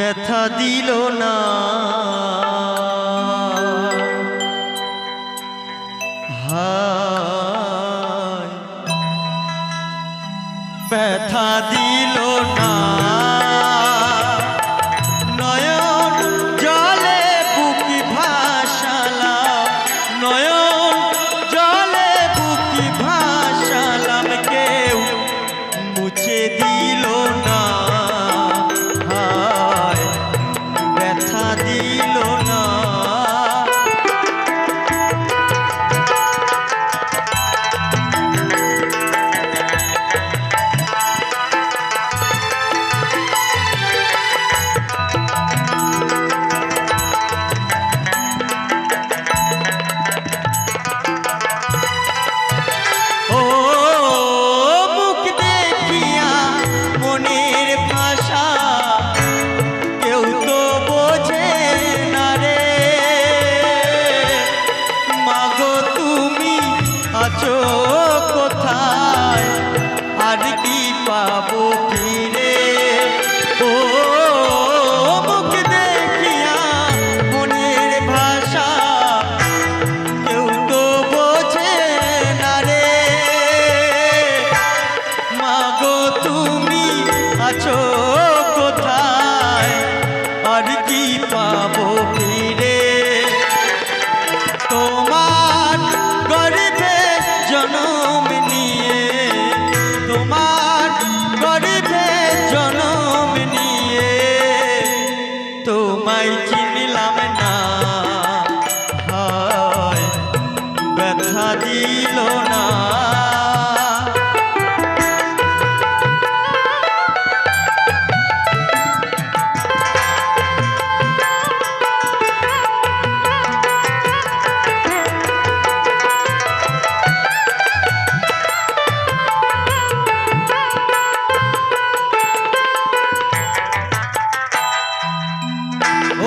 ব্যথা দিল না, হায় ব্যথা দিল না। নয়ন জলে বুকি ভাসালাম, নয়ন জলে বুকি ভাসালাম, কেউ মুছে দিল না, হায় ব্যথা দিল না। কোথায় আর কি পাবো ফিরে, ও মুখ দেখিয়া মনের ভাষা কেউ তো বোঝে না রে। মাগো তুমি আছো কোথায় আর কি পাবো ফিরে, তোমার গর্ভে জনম নিয়ে, তোমার গর্ভে জনম নিয়ে তোমায় চিনলাম না, হায় ব্যথা দিল না।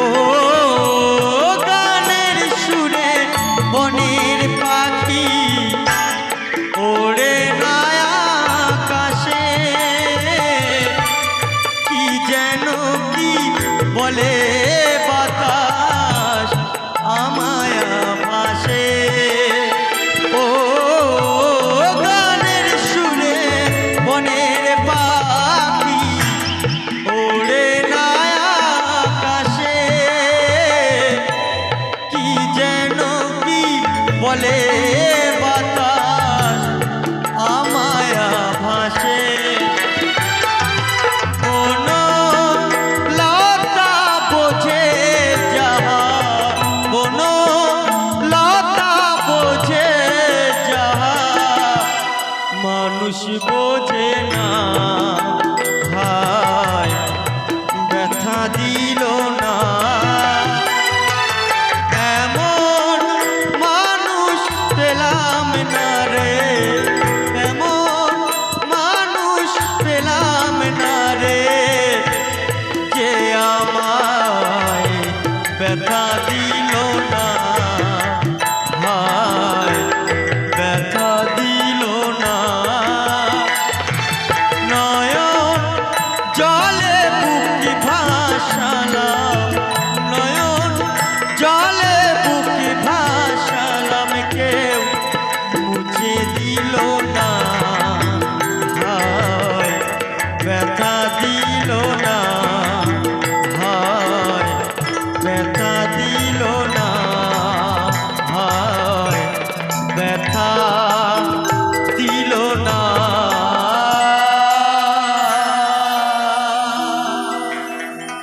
ও গানের সুরে বনের পাখি ওড়ে না আকাশে, কি যেন কি বলে বাতাস আমায় ভাসে। ও গানের সুরে বনের পাখি ওড়ে না আকাশে, কি যেন কি বলে বাতাস আমায় ভাসে। কোন লতা বোঝে যাহা, কোন লতা বোঝে যাহা মানুষ বোঝে না, হায় ব্যথা দিল না। এমন মানুষ পেলাম না রে, এমন মানুষ পেলাম না রে, যে আমায় ব্যথা দিল না, হায় ব্যথা দিল না। নয়ন জলে বুকি ভাসালাম, নয়ন জলে বুকি ভাসালাম, কেউ মুছে দিল না, হায় ব্যথা দিল না, হায় ব্যথা দিল না, হায় ব্যথা